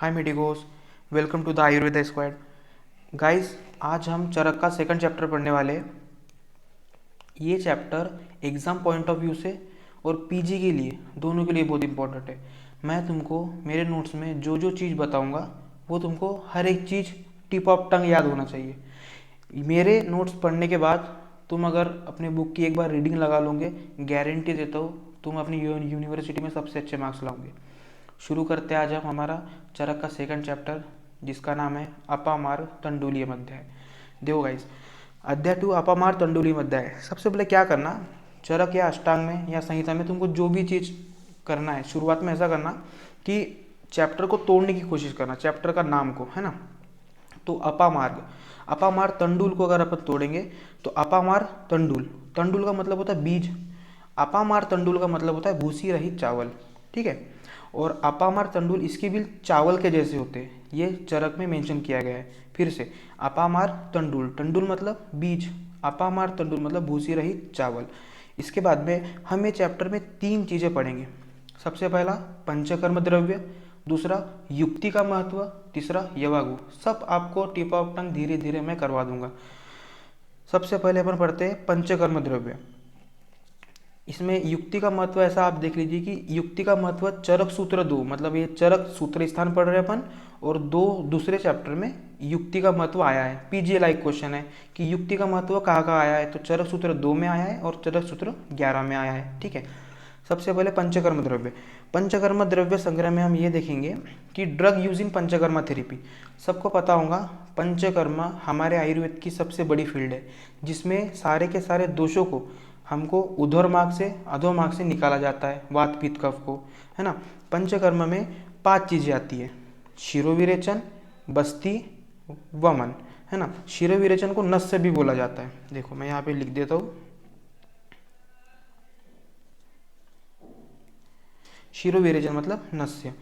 Hi medicos, welcome to the Ayurveda squad. Guys, आज हम चरक का सेकंड चैप्टर पढ़ने वाले हैं। ये chapter exam point of view से और पीजी के लिए दोनों के लिए बहुत इंपॉर्टेंट है। मैं तुमको मेरे नोट्स में जो जो चीज़ बताऊंगा वो तुमको हर एक चीज़ टिप ऑफ टंग याद होना चाहिए। मेरे नोट्स पढ़ने के बाद तुम अगर अपने बुक की एक बार रीडिंग लगा लोगे, गारंटी देता हूँ तुम अपनी यूनिवर्सिटी में सबसे अच्छे मार्क्स लाओगे। शुरू करते हैं आज हम हमारा चरक का सेकंड चैप्टर, जिसका नाम है अपामार तंडुलीय अध्याय। देखो गाइस, अध्याय 2 अपामार तंडुलीय अध्याय। सबसे पहले क्या करना, चरक या अष्टांग में या संहिता में तुमको जो भी चीज़ करना है, शुरुआत में ऐसा करना कि चैप्टर को तोड़ने की कोशिश करना, चैप्टर का नाम को, है ना। तो अपामार्ग, अपामार तंडुल को अगर अपन तोड़ेंगे तो अपामार तंडुल, तंडुल का मतलब होता है बीज, अपामार तंडुल का मतलब होता है भूसी रहित चावल, ठीक है। और अपामार तंडुल इसके भी चावल के जैसे होते हैं, ये चरक में मेंशन किया गया है। फिर से अपामार तंडुल, तंडुल मतलब बीज, अपामार तंडुल मतलब भूसी रहित चावल। इसके बाद में हम ये चैप्टर में 3 चीज़ें पढ़ेंगे। सबसे पहला पंचकर्म द्रव्य, दूसरा युक्ति का महत्व, तीसरा यवागु। सब आपको टिप ऑफ टंग धीरे धीरे मैं करवा दूंगा। सबसे पहले अपन पढ़ते हैं पंचकर्म द्रव्य। इसमें युक्ति का महत्व ऐसा आप देख लीजिए कि युक्ति का महत्व चरक सूत्र 2, मतलब ये चरक सूत्र स्थान पढ़ रहे अपन, और दूसरे चैप्टर में युक्ति का महत्व आया है। पीजी लाइक क्वेश्चन है कि युक्ति का महत्व कहाँ कहाँ आया है, तो चरक सूत्र 2 में आया है और चरक सूत्र 11 में आया है, ठीक है। सबसे पहले पंचकर्म द्रव्य। पंचकर्म द्रव्य संग्रह में हम ये देखेंगे कि drug use in panchakarma therapy. सबको पता होगा पंचकर्मा हमारे आयुर्वेद की सबसे बड़ी फील्ड है, जिसमें सारे के सारे दोषों को हमको ऊर्ध्वमार्ग से अधोमार्ग से निकाला जाता है, वात पित्त कफ को, है ना। पंचकर्म में 5 चीज़ें आती है, शिरोविरेचन, बस्ती, वमन, है ना। शिरोविरेचन को नस्य भी बोला जाता है। देखो मैं यहाँ पे लिख देता हूँ, शिरोविरेचन मतलब नस्य।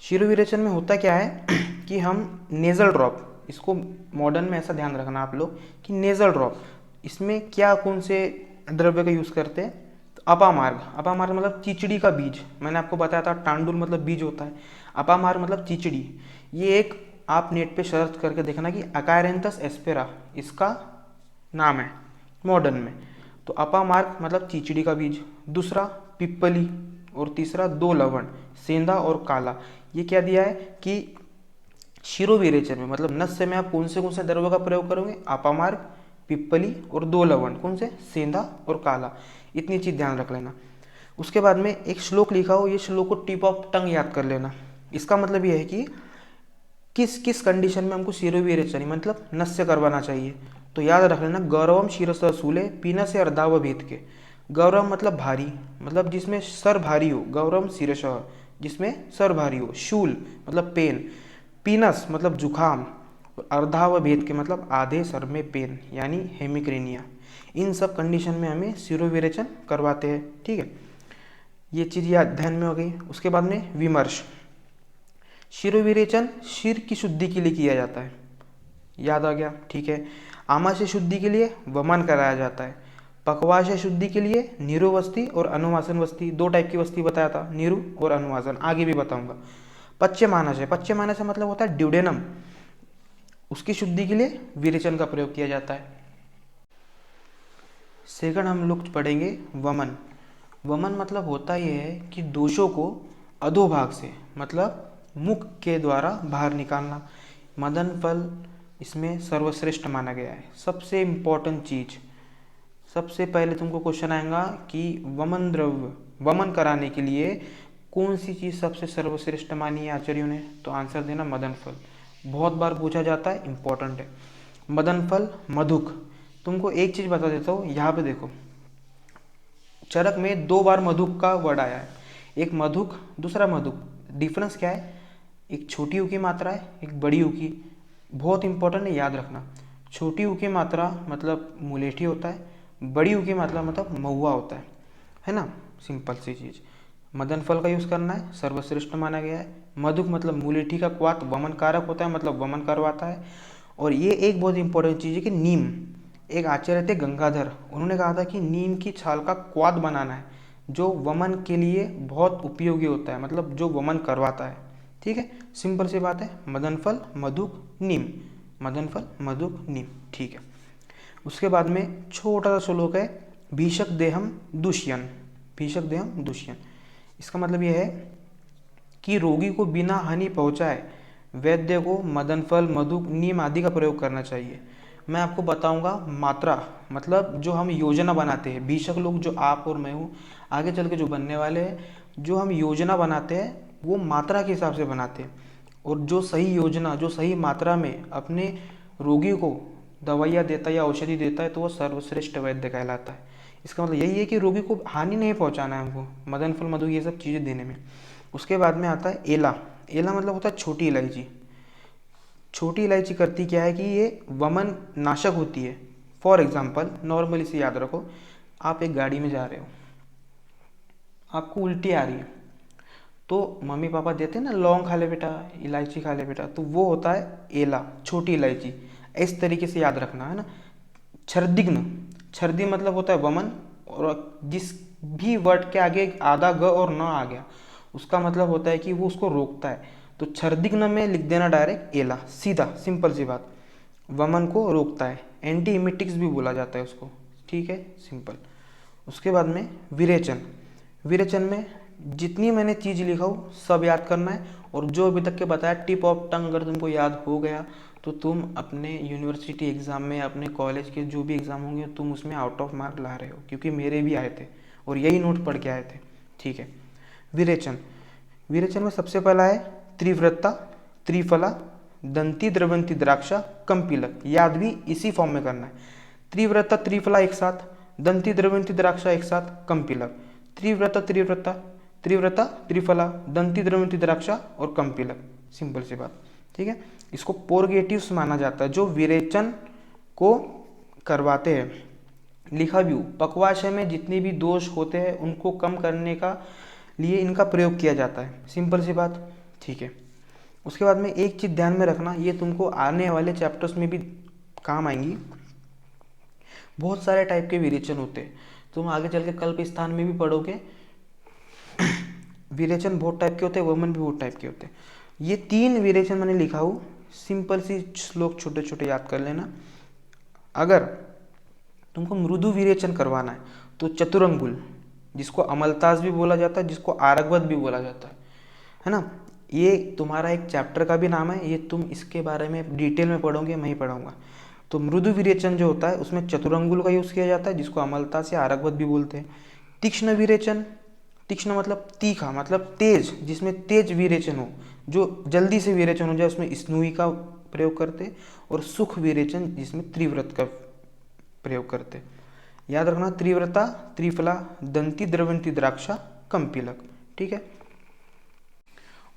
शिरोविरेचन में होता क्या है कि हम नेजल ड्रॉप, इसको मॉडर्न में ऐसा ध्यान रखना आप लोग कि नेजल ड्रॉप, इसमें क्या कौन से द्रव्य का यूज़ करते हैं, तो अपामार्ग, अपामार्ग मतलब चिचड़ी का बीज। मैंने आपको बताया था टांडुल मतलब बीज होता है, अपामार्ग मतलब चिचड़ी। ये एक आप नेट पे सर्च करके देखना कि अकायरेंथस एस्पेरा इसका नाम है मॉडर्न में। तो अपामार्ग मतलब चिचड़ी का बीज, दूसरा पिप्पली, और तीसरा 2 लवण, सेंधा और काला। ये क्या दिया है कि शिरोविरेचन में मतलब नस्य में आप कौन से द्रव्य का प्रयोग करोगे, अपामार्ग, पिप्पली और 2 लवण, कौन से, सेंधा और काला। इतनी चीज ध्यान रख लेना। उसके बाद में एक श्लोक लिखा हो, ये श्लोक को टिप ऑफ टंग याद कर लेना। इसका मतलब यह है कि किस किस कंडीशन में हमको शिरोविरेचन मतलब नस्य करवाना चाहिए। तो याद रख लेना, गौरवम शिरस शूले पीना से अर्धाव भेद के। गौरव मतलब भारी, मतलब जिसमें सर भारी हो, गौरव शीर्ष, जिसमें सर भारी हो, शूल मतलब पेन, पीनस मतलब जुखाम, और अर्धाव भेद के मतलब आधे सर में पेन यानी हेमिक्रेनिया। इन सब कंडीशन में हमें शिरोविरेचन करवाते हैं, ठीक है। ये चीज़ याद ध्यान में हो गई। उसके बाद में विमर्श, शिरोविरेचन शिर की शुद्धि के लिए किया जाता है, याद आ गया, ठीक है। आमाशय शुद्धि के लिए वमन कराया जाता है। पकवाशय शुद्धि के लिए नीरुवस्ती और अनुवासन वस्ती, 2 टाइप की वस्ती बताया था, नीरु और अनुवासन, आगे भी बताऊंगा। पश्चिमानशय, पश्चिमानशय मतलब होता है ड्यूडेनम, उसकी शुद्धि के लिए विरेचन का प्रयोग किया जाता है। सेकंड हम लोग पढ़ेंगे वमन। वमन मतलब होता यह है कि दोषों को अधोभाग से मतलब मुख के द्वारा बाहर निकालना। मदन फल इसमें सर्वश्रेष्ठ माना गया है। सबसे इम्पोर्टेंट चीज, सबसे पहले तुमको क्वेश्चन आएगा कि वमन द्रव्य, वमन कराने के लिए कौन सी चीज सबसे सर्वश्रेष्ठ मानी है आचार्यों ने, तो आंसर देना मदन फल। बहुत बार पूछा जाता है, इंपॉर्टेंट है। मदन फल, मधुक। तुमको एक चीज बता देता हूँ, यहाँ पे देखो चरक में 2 बार मधुक का वर्ड आया है, एक मधुक दूसरा मधुक। डिफरेंस क्या है, एक छोटी ऊ की मात्रा है, एक बड़ी ऊ की। बहुत इंपॉर्टेंट है, याद रखना। छोटी ऊ की मात्रा मतलब मुलेठी होता है, बड़ी ऊ की मात्रा मतलब महुआ होता है ना। सिंपल सी चीज, मदन फल का यूज करना है, सर्वश्रेष्ठ माना गया है। मधुक मतलब मुलेठी का क्वात वमन कारक होता है, मतलब वमन करवाता है। और ये एक बहुत इंपॉर्टेंट चीज है कि नीम, एक आचार्य थे गंगाधर, उन्होंने कहा था कि नीम की छाल का क्वाद बनाना है, जो वमन के लिए बहुत उपयोगी होता है, मतलब जो वमन करवाता है, ठीक है, सिंपल सी बात है। मदनफल मधुक नीम, मदनफल मधुक नीम, ठीक है। उसके बाद में छोटा सा श्लोक है, भीषक देहम दुष्यन, भीषक देहम दुष्यन। इसका मतलब यह है कि रोगी को बिना हानि पहुंचाए वैद्य को मदनफल मधुक नीम आदि का प्रयोग करना चाहिए। मैं आपको बताऊंगा मात्रा, मतलब जो हम योजना बनाते हैं, भीषक लोग जो आप और मैं हूँ, आगे चल के जो बनने वाले हैं, जो हम योजना बनाते हैं वो मात्रा के हिसाब से बनाते हैं। और जो सही योजना, जो सही मात्रा में अपने रोगी को दवाइयाँ देता है या औषधि देता है तो वो सर्वश्रेष्ठ वैद्य कहलाता है। इसका मतलब यही है कि रोगी को हानि नहीं पहुंचाना है हमको मदन फल मधु ये सब चीज़ें देने में। उसके बाद में आता है एला। एला मतलब होता है छोटी इलायची। छोटी इलायची करती क्या है कि ये वमन नाशक होती है। फॉर एग्जाम्पल, नॉर्मली से याद रखो, आप एक गाड़ी में जा रहे हो, आपको उल्टी आ रही है, तो मम्मी पापा देते हैं ना, लौंग खा ले बेटा, इलायची खा ले बेटा, तो वो होता है एला, छोटी इलायची। इस तरीके से याद रखना है ना। छर्दिग्न, छर्दी मतलब होता है वमन, और जिस भी वर्ड के आगे आधा ग और न आ गया उसका मतलब होता है कि वो उसको रोकता है। तो छर्दिग्न में लिख देना डायरेक्ट एला, सीधा सिंपल सी बात, वमन को रोकता है, एंटी इमेटिक्स भी बोला जाता है उसको, ठीक है, सिंपल। उसके बाद में विरेचन। विरेचन में जितनी मैंने चीज़ लिखा हूँ सब याद करना है, और जो अभी तक के बताया टिप ऑफ टंग अगर तुमको याद हो गया तो तुम अपने यूनिवर्सिटी एग्ज़ाम में, अपने कॉलेज के जो भी एग्ज़ाम होंगे तुम उसमें आउट ऑफ मार्क ला रहे हो, क्योंकि मेरे भी आए थे और यही नोट पढ़ के आए थे, ठीक है। विरेचन, विरेचन में सबसे पहला है त्रिव्रता, त्रिफला, दंती द्रवंती द्राक्षा, कंपिलक। याद भी इसी फॉर्म में करना है, त्रिव्रता त्रिफला एक साथ, दंती द्रवंती द्राक्षा एक साथ, कंपिलक। त्रिव्रता त्रिव्रता, त्रिव्रता त्रिफला, दंती द्रवंती द्राक्षा और कंपिलक, सिंपल सी बात, ठीक है। इसको पोर्गेटिव्स माना जाता है जो विरेचन को करवाते हैं। लिखा भी हो, पक्वाशय में जितने भी दोष होते हैं उनको कम करने का लिए इनका प्रयोग किया जाता है, सिंपल सी बात, ठीक है। उसके बाद में एक चीज़ ध्यान में रखना, ये तुमको आने वाले चैप्टर्स में भी काम आएंगी। बहुत सारे टाइप के विरेचन होते हैं, तुम आगे चल के कल्प स्थान में भी पढ़ोगे। विरेचन बहुत टाइप के होते हैं, वमन भी बहुत टाइप के होते हैं। ये 3 विरेचन मैंने लिखा हूँ, सिंपल सी श्लोक छोटे छोटे याद कर लेना। अगर तुमको मृदु विरेचन करवाना है तो चतुरंगुल, जिसको अमलतास भी बोला जाता है, जिसको आरगवत भी बोला जाता है ना, ये तुम्हारा एक चैप्टर का भी नाम है, ये तुम इसके बारे में डिटेल में पढ़ोगे, मैं ही पढ़ाऊंगा। तो मृदु विरेचन जो होता है उसमें चतुरंगुल का यूज़ किया जाता है, जिसको अमलतास या आरगवत भी बोलते हैं। तीक्ष्ण विरेचन, तीक्ष्ण मतलब तीखा, मतलब तेज, जिसमें तेज विरेचन हो, जो जल्दी से विरेचन हो जाए, उसमें स्नूई का प्रयोग करते। और सुख विरेचन जिसमें त्रिव्रत का प्रयोग करते। याद रखना, त्रिव्रता, त्रिफला, दंती द्रवंती द्राक्षा, कंपिलक, ठीक है।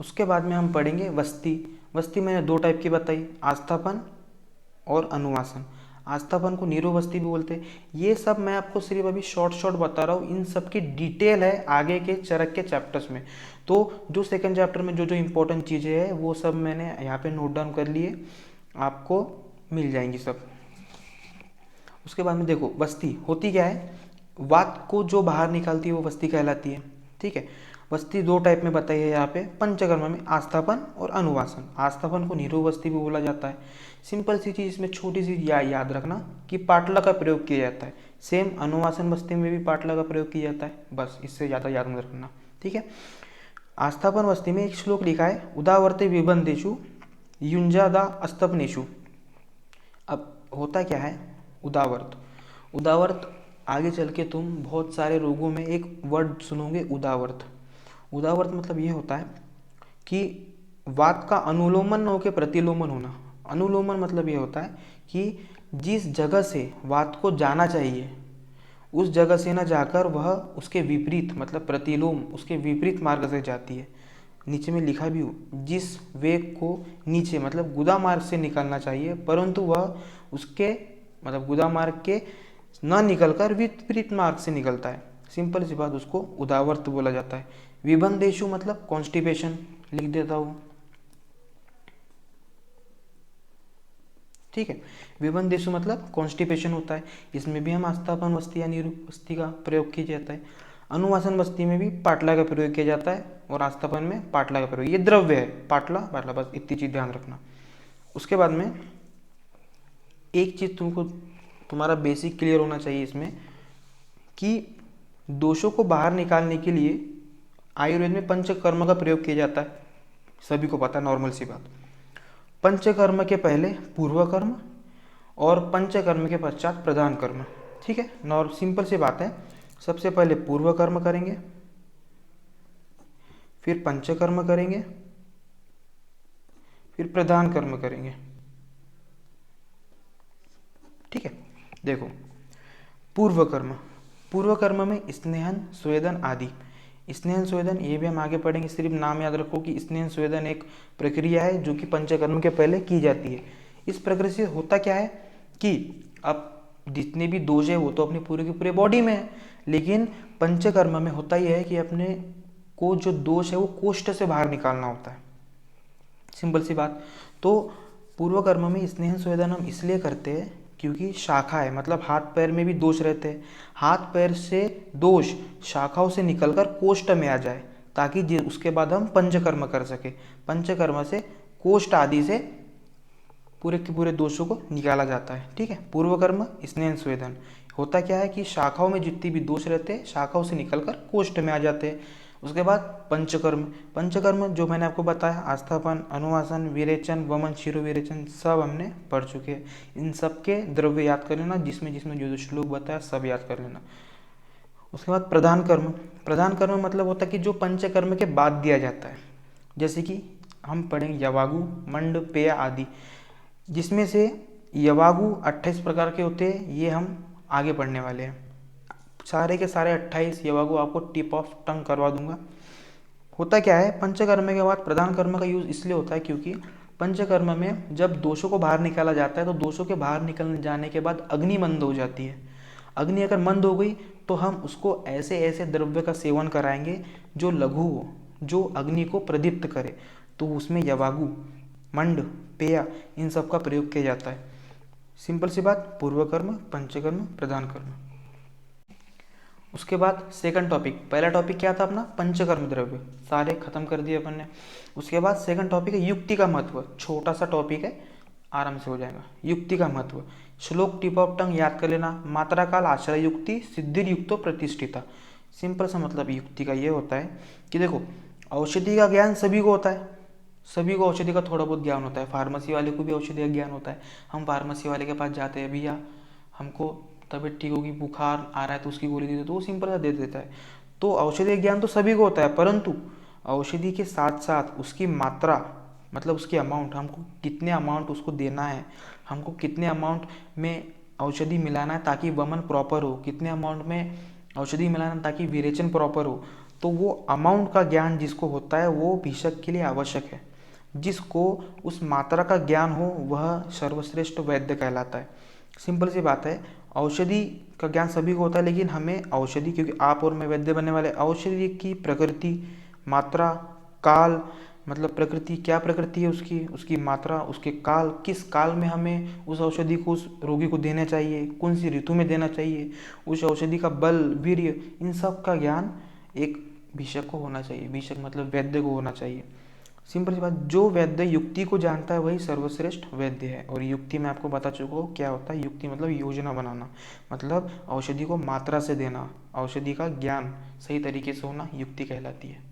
उसके बाद में हम पढ़ेंगे वस्ती। वस्ती मैंने 2 टाइप की बताई, आस्थापन और अनुवासन। आस्थापन को नीरोवस्ती भी बोलते हैं। ये सब मैं आपको सिर्फ अभी शॉर्ट बता रहा हूँ, इन सब की डिटेल है आगे के चरक के चैप्टर्स में। तो जो सेकंड चैप्टर में जो जो इंपॉर्टेंट चीज़ें हैं वो सब मैंने यहाँ पे नोट डाउन कर लिए, आपको मिल जाएंगी सब। उसके बाद में देखो, वस्ती होती क्या है, वात को जो बाहर निकालती है वो वस्ती कहलाती है, ठीक है। वस्ती 2 टाइप में बताई है यहाँ पे पंचकर्म में, आस्थापन और अनुवासन। आस्थापन को नीरोवस्ती भी बोला जाता है। सिंपल सी चीज़ इसमें छोटी सी याद रखना कि पाटला का प्रयोग किया जाता है। सेम अनुवासन वस्ती में भी पाटला का प्रयोग किया जाता है, बस इससे ज़्यादा याद मत रखना, ठीक है। आस्थापन वस्ती में एक श्लोक लिखा है, उदावर्ते विबंधेषु युंजादा अस्तपनेषु। अब होता क्या है उदावर्त, उदावर्त आगे चल के तुम बहुत सारे रोगों में एक वर्ड सुनोगे उदावर्त। उदावर्त मतलब ये होता है कि वात का अनुलोमन न होकर प्रतिलोमन होना। अनुलोमन मतलब ये होता है कि जिस जगह से वात को जाना चाहिए उस जगह से न जाकर वह उसके विपरीत, मतलब प्रतिलोम, उसके विपरीत मार्ग से जाती है। नीचे में लिखा भी हो, जिस वेग को नीचे मतलब गुदा मार्ग से निकलना चाहिए परंतु वह उसके मतलब गुदा मार्ग के न निकलकर विपरीत मार्ग से निकलता है, सिंपल सी बात, उसको उदावर्त बोला जाता है। विबंधेषु मतलब कॉन्स्टिपेशन, लिख देता हूँ, ठीक है। विबंधेषु मतलब कॉन्स्टिपेशन होता है, इसमें भी हम आस्थापन वस्ती या नीरोवस्ती का प्रयोग किया जाता है। अनुवासन बस्ती में भी पाटला का प्रयोग किया जाता है और आस्थापन में पाटला का प्रयोग। ये द्रव्य है, पाटला पाटला, बस इतनी चीज़ ध्यान रखना। उसके बाद में एक चीज़ तुमको, तुम्हारा बेसिक क्लियर होना चाहिए इसमें कि दोषों को बाहर निकालने के लिए आयुर्वेद में पंचकर्म का प्रयोग किया जाता है। सभी को पता है, नॉर्मल सी बात। पंचकर्म के पहले पूर्व कर्म और पंचकर्म के पश्चात प्रधान कर्म। ठीक है, सिंपल सी बात है। सबसे पहले पूर्व कर्म करेंगे, फिर पंचकर्म करेंगे, फिर प्रधान कर्म करेंगे। ठीक है, देखो पूर्व कर्म, पूर्व कर्म में स्नेहन स्वेदन आदि। स्नेहन स्वेदन ये भी हम आगे पढ़ेंगे, सिर्फ नाम याद रखो कि स्नेहन स्वेदन एक प्रक्रिया है जो कि पंचकर्म के पहले की जाती है। इस प्रक्रिया से होता क्या है कि अब जितने भी दोष है वो तो अपनी पूरे की पूरे बॉडी में है, लेकिन पंचकर्म में होता यह है कि अपने को जो दोष है वो कोष्ठ से बाहर निकालना होता है। सिंपल सी बात। तो पूर्व कर्म में स्नेहन स्वेदन हम इसलिए करते हैं क्योंकि शाखा है, मतलब हाथ पैर में भी दोष रहते हैं, हाथ पैर से दोष शाखाओं से निकलकर कोष्ठ में आ जाए, ताकि उसके बाद हम पंचकर्म कर सके। पंचकर्म से कोष्ठ आदि से पूरे के पूरे दोषों को निकाला जाता है। ठीक है, पूर्व कर्म स्नेहन स्वेदन होता क्या है कि शाखाओं में जितने भी दोष रहते हैं शाखाओं से निकलकर कोष्ठ में आ जाते हैं। उसके बाद पंचकर्म, पंचकर्म जो मैंने आपको बताया, आस्थापन, अनुवासन, विरेचन, वमन, शिरोविरेचन, सब हमने पढ़ चुके हैं। इन सब के द्रव्य याद कर लेना, जिसमें जिसमें जो जो श्लोक बताया सब याद कर लेना। उसके बाद प्रधान कर्म, प्रधान कर्म मतलब होता है कि जो पंचकर्म के बाद दिया जाता है, जैसे कि हम पढ़ेंगे यवागु, मंड, पेय आदि, जिसमें से यवागु 28 प्रकार के होते हैं, ये हम आगे पढ़ने वाले हैं। सारे के सारे 28 यवागु आपको टिप ऑफ टंग करवा दूंगा। होता क्या है, पंचकर्म के बाद प्रधान कर्म का यूज इसलिए होता है क्योंकि पंचकर्म में जब दोषों को बाहर निकाला जाता है तो दोषों के बाहर निकल जाने के बाद अग्नि मंद हो जाती है। अग्नि अगर मंद हो गई तो हम उसको ऐसे ऐसे द्रव्य का सेवन कराएंगे जो लघु हो, जो अग्नि को प्रदीप्त करे, तो उसमें यवागु, मंड, पेय इन सब का प्रयोग किया जाता है। सिंपल सी बात, पूर्व कर्म, पंचकर्म, प्रधान कर्म। उसके बाद सेकंड टॉपिक, पहला टॉपिक क्या था अपना, पंचकर्म द्रव्य, सारे खत्म कर दिए अपन ने। उसके बाद सेकंड टॉपिक है युक्ति का महत्व, छोटा सा टॉपिक है, आराम से हो जाएगा। युक्ति का महत्व, श्लोक टिप ऑफ टंग याद कर लेना। मात्रा काल आश्रय युक्ति सिद्धि युक्तो प्रतिष्ठिता। सिंपल सा मतलब युक्ति का ये होता है कि देखो, औषधि का ज्ञान सभी को होता है, सभी को औषधि का थोड़ा बहुत ज्ञान होता है। फार्मेसी वाले को भी औषधि का ज्ञान होता है। हम फार्मेसी वाले के पास जाते हैं, भैया हमको तबीयत ठीक होगी, बुखार आ रहा है तो उसकी गोली दे दे, तो वो सिंपल सा दे देता है। तो औषधि ज्ञान तो सभी को होता है, परंतु औषधि के साथ साथ उसकी मात्रा, मतलब उसकी अमाउंट, हमको कितने अमाउंट उसको देना है, हमको कितने अमाउंट में औषधि मिलाना है ताकि वमन प्रॉपर हो, कितने अमाउंट में औषधि मिलाना है ताकि विरेचन प्रॉपर हो, तो वो अमाउंट का ज्ञान जिसको होता है वो भिषक के लिए आवश्यक है। जिसको उस मात्रा का ज्ञान हो वह सर्वश्रेष्ठ वैद्य कहलाता है। सिंपल सी बात है, औषधि का ज्ञान सभी को होता है, लेकिन हमें औषधि, क्योंकि आप और मैं वैद्य बनने वाले, औषधि की प्रकृति, मात्रा, काल, मतलब प्रकृति, क्या प्रकृति है उसकी, उसकी मात्रा, उसके काल, किस काल में हमें उस औषधि को उस रोगी को देना चाहिए, कौन सी ऋतु में देना चाहिए, उस औषधि का बल, वीर्य, इन सब का ज्ञान एक भिषक को होना चाहिए। भिषक मतलब वैद्य को होना चाहिए। सिंपल सी बात, जो वैद्य युक्ति को जानता है वही सर्वश्रेष्ठ वैद्य है। और युक्ति मैं आपको बता चुका हूँ क्या होता है। युक्ति मतलब योजना बनाना, मतलब औषधि को मात्रा से देना, औषधि का ज्ञान सही तरीके से होना युक्ति कहलाती है।